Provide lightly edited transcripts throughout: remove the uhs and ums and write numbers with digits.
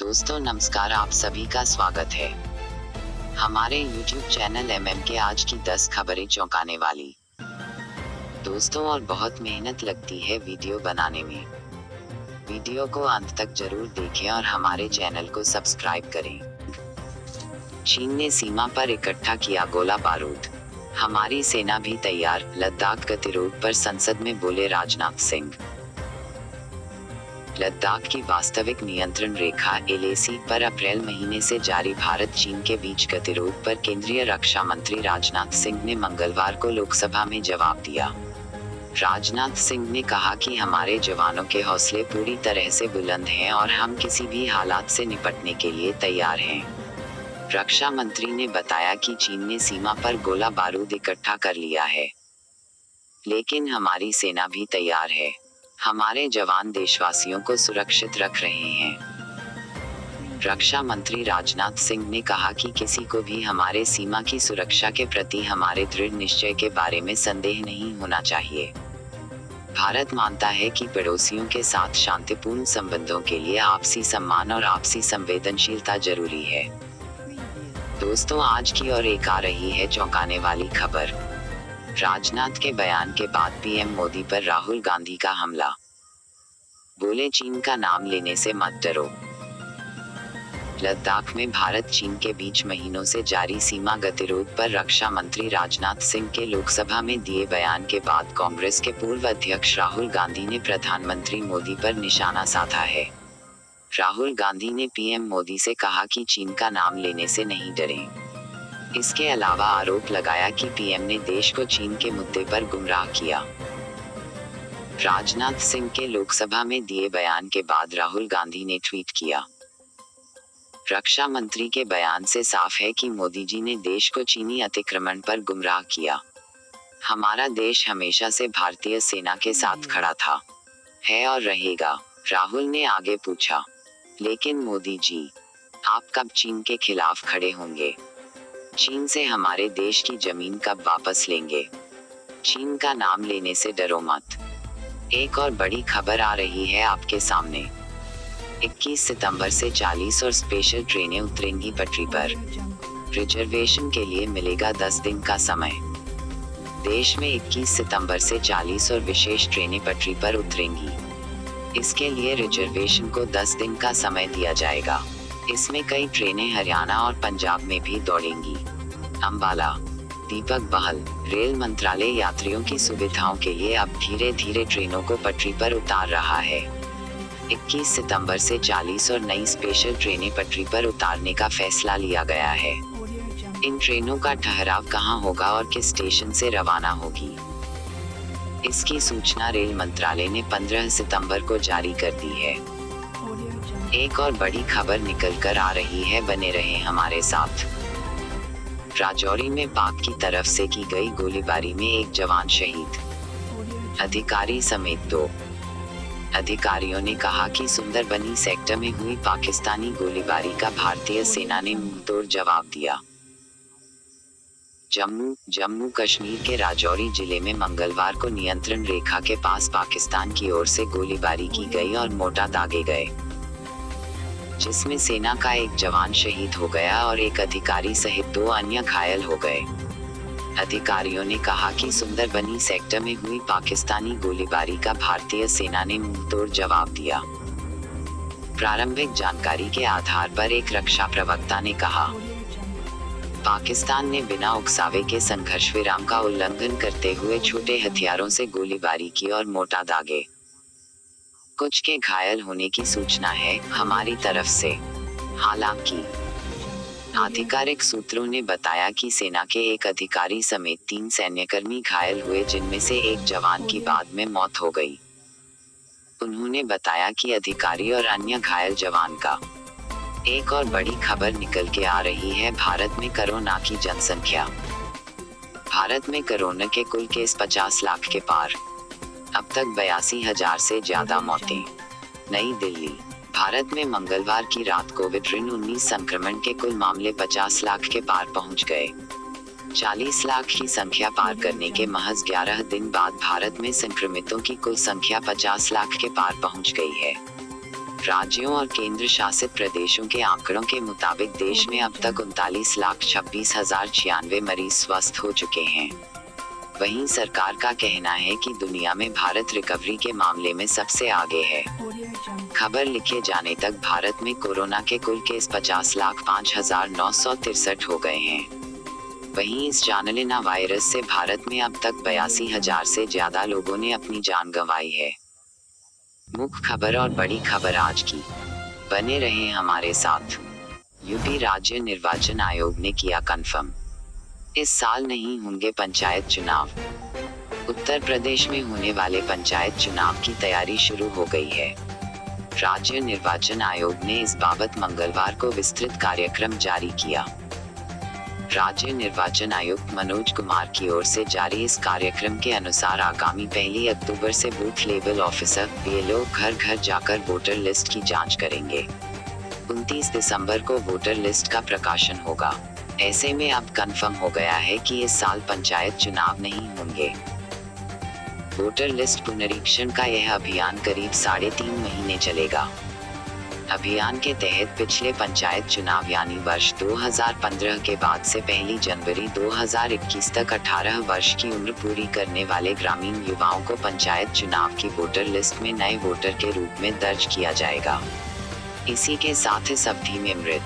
दोस्तों नमस्कार, आप सभी का स्वागत है हमारे YouTube चैनल के आज की 10 खबरें चौंकाने वाली। दोस्तों और बहुत मेहनत लगती है वीडियो बनाने में। वीडियो को अंत तक जरूर देखें और हमारे चैनल को सब्सक्राइब करें। चीन ने सीमा पर इकट्ठा किया गोला बारूद, हमारी सेना भी तैयार, लद्दाख गतिरोध पर संसद में बोले राजनाथ सिंह। लद्दाख की वास्तविक नियंत्रण रेखा LAC पर अप्रैल महीने से जारी भारत चीन के बीच गतिरोध पर केंद्रीय रक्षा मंत्री राजनाथ सिंह ने मंगलवार को लोकसभा में जवाब दिया। राजनाथ सिंह ने कहा कि हमारे जवानों के हौसले पूरी तरह से बुलंद हैं और हम किसी भी हालात से निपटने के लिए तैयार हैं। रक्षा मंत्री ने बताया कि चीन ने सीमा पर गोला बारूद इकट्ठा कर लिया है, लेकिन हमारी सेना भी तैयार है। हमारे जवान देशवासियों को सुरक्षित रख रहे हैं। रक्षा मंत्री राजनाथ सिंह ने कहा कि किसी को भी हमारे सीमा की सुरक्षा के प्रति हमारे दृढ़ निश्चय के बारे में संदेह नहीं होना चाहिए। भारत मानता है कि पड़ोसियों के साथ शांतिपूर्ण संबंधों के लिए आपसी सम्मान और आपसी संवेदनशीलता जरूरी है। दोस्तों आज की और एक आ रही है चौंकाने वाली खबर। राजनाथ के बयान के बाद PM मोदी पर राहुल गांधी का हमला, बोले चीन का नाम लेने से मत डरो। लद्दाख में भारत चीन के बीच महीनों से जारी सीमा गतिरोध पर रक्षा मंत्री राजनाथ सिंह के लोकसभा में दिए बयान के बाद कांग्रेस के पूर्व अध्यक्ष राहुल गांधी ने प्रधानमंत्री मोदी पर निशाना साधा है। राहुल गांधी ने PM मोदी से कहा कि चीन का नाम लेने से नहीं डरें। इसके अलावा आरोप लगाया कि PM ने देश को चीन के मुद्दे पर गुमराह किया। राजनाथ सिंह के लोकसभा में दिए बयान के बाद राहुल गांधी ने ट्वीट किया। रक्षा मंत्री के बयान से साफ है कि मोदी जी ने देश को चीनी अतिक्रमण पर गुमराह किया। हमारा देश हमेशा से भारतीय सेना के साथ खड़ा था, है और रहेगा। राहुल ने आगे पूछा, लेकिन मोदी जी, आप कब चीन के खिलाफ खड़े होंगे? चीन से हमारे देश की जमीन कब वापस लेंगे? चीन का नाम लेने से डरो मत। एक और बड़ी खबर आ रही है आपके सामने। 21 सितंबर से 40 और स्पेशल ट्रेनें उतरेंगी पटरी पर। रिजर्वेशन के लिए मिलेगा 10 दिन का समय। देश में 21 सितंबर से 40 और विशेष ट्रेनें पटरी पर उतरेंगी। इसके लिए रिजर्वेशन को 10 दिन का समय दिया जाएगा। इसमें कई ट्रेनें हरियाणा और पंजाब में भी दौड़ेंगी। अंबाला, दीपक बहल, रेल मंत्रालय यात्रियों की सुविधाओं के लिए अब धीरे धीरे ट्रेनों को पटरी पर उतार रहा है। 21 सितंबर से 40 और नई स्पेशल ट्रेनें पटरी पर उतारने का फैसला लिया गया है। इन ट्रेनों का ठहराव कहां होगा और किस स्टेशन से रवाना होगी, इसकी सूचना रेल मंत्रालय ने 15 सितंबर को जारी कर दी है। एक और बड़ी खबर निकल कर आ रही है, बने रहें हमारे साथ। राजौरी में पाक की तरफ से की गई गोलीबारी में एक जवान शहीद, अधिकारी समेत 2। अधिकारियों ने कहा कि सुंदरबनी सेक्टर में हुई पाकिस्तानी गोलीबारी का भारतीय सेना ने मुंहतोड़ जवाब दिया। जम्मू कश्मीर के राजौरी जिले में मंगलवार को नियंत्रण रेखा के पास पाकिस्तान की ओर से गोलीबारी की गई और मोर्टा दागे गए, जिसमें सेना का एक जवान शहीद हो गया और एक अधिकारी सहित 2 अन्य घायल हो गए। अधिकारियों ने कहा कि सुंदरबनी सेक्टर में हुई पाकिस्तानी गोलीबारी का भारतीय सेना ने मुंहतोड़ जवाब दिया। प्रारंभिक जानकारी के आधार पर एक रक्षा प्रवक्ता ने कहा, पाकिस्तान ने बिना उकसावे के संघर्ष विराम का उल्लंघन करते हुए छोटे हथियारों से गोलीबारी की और मोर्टा दागे। कुछ के घायल होने की सूचना है हमारी तरफ से। हालांकि आधिकारिक सूत्रों ने बताया कि सेना के एक अधिकारी समेत 3 सैन्यकर्मी घायल हुए, जिनमें से एक जवान की बाद में मौत हो गई। उन्होंने बताया कि अधिकारी और अन्य घायल जवान का। एक और बड़ी खबर निकल के आ रही है, भारत में कोरोना की जनसंख्या। भारत में कोरोना के कुल केस 50 लाख के पार। अब तक 82,000 से ज्यादा मौतें। नई दिल्ली, भारत में मंगलवार की रात कोविड-19 संक्रमण के कुल मामले 50 लाख के पार पहुंच गए। 40 लाख की संख्या पार करने के महज 11 दिन बाद भारत में संक्रमितों की कुल संख्या 50 लाख के पार पहुंच गई है। राज्यों और केंद्र शासित प्रदेशों के आंकड़ों के मुताबिक देश में अब तक 39,26,096 मरीज स्वस्थ हो चुके हैं। वहीं सरकार का कहना है कि दुनिया में भारत रिकवरी के मामले में सबसे आगे है। खबर लिखे जाने तक भारत में कोरोना के कुल केस 50,05,963 हो गए हैं। वहीं इस जानलेवा वायरस से भारत में अब तक 82,000 से ज्यादा लोगों ने अपनी जान गंवाई है। मुख्य खबर और बड़ी खबर आज की, बने रहे हमारे साथ। यूपी राज्य निर्वाचन आयोग ने किया कंफर्म, इस साल नहीं होंगे पंचायत चुनाव। उत्तर प्रदेश में होने वाले पंचायत चुनाव की तैयारी शुरू हो गई है। राज्य निर्वाचन आयोग ने इस बाबत मंगलवार को विस्तृत कार्यक्रम जारी किया। राज्य निर्वाचन आयुक्त मनोज कुमार की ओर से जारी इस कार्यक्रम के अनुसार आगामी 1 अक्टूबर से बूथ लेवल ऑफिसर BLO घर घर जाकर वोटर लिस्ट की जांच करेंगे। 29 दिसंबर को वोटर लिस्ट का प्रकाशन होगा। ऐसे में अब कंफर्म हो गया है कि इस साल पंचायत चुनाव नहीं होंगे। वोटर लिस्ट पुनरीक्षण का यह अभियान करीब 3.5 महीने चलेगा। अभियान के तहत पिछले पंचायत चुनाव यानी वर्ष 2015 के बाद से 1 जनवरी 2021 तक 18 वर्ष की उम्र पूरी करने वाले ग्रामीण युवाओं को पंचायत चुनाव की वोटर लिस्ट में नए वोटर के रूप में दर्ज किया जाएगा। इसी के साथ इस अवधि में मृत,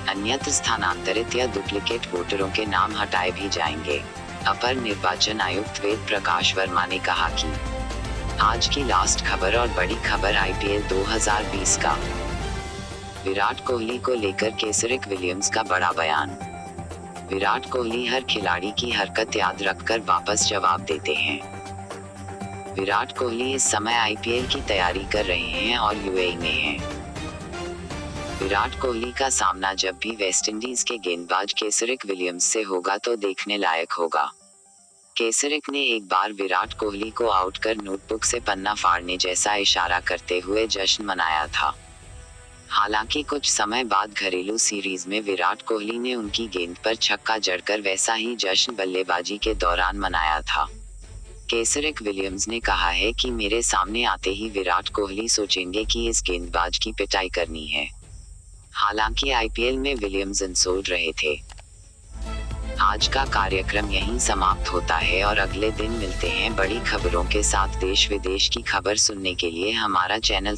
अन्यत्र स्थानांतरित या डुप्लीकेट वोटरों के नाम हटाए भी जाएंगे। अपर निर्वाचन आयुक्त वेद प्रकाश वर्मा ने कहा कि आज की लास्ट खबर और बड़ी खबर IPL 2020 का। विराट कोहली को लेकर केसरिक विलियम्स का बड़ा बयान। विराट कोहली हर खिलाड़ी की हरकत याद रखकर वापस जवाब देते हैं। विराट कोहली इस समय IPL की तैयारी कर रहे हैं और UAE में हैं। विराट कोहली का सामना जब भी वेस्टइंडीज के गेंदबाज केसरिक विलियम्स से होगा तो देखने लायक होगा। केसरिक ने एक बार विराट कोहली को आउट कर नोटबुक से पन्ना फाड़ने जैसा इशारा करते हुए जश्न मनाया था। हालांकि कुछ समय बाद घरेलू सीरीज में विराट कोहली ने उनकी गेंद पर छक्का जड़कर वैसा ही जश्न बल्लेबाजी के दौरान मनाया था। केसरिक विलियम्स ने कहा है कि मेरे सामने आते ही विराट कोहली सोचेंगे कि इस गेंदबाज की पिटाई करनी है। हालांकि IPL में विलियम्स इंसोल रहे थे। आज का कार्यक्रम यहीं समाप्त होता है और अगले दिन मिलते हैं बड़ी खबरों के साथ। देश विदेश की खबर सुनने के लिए हमारा चैनल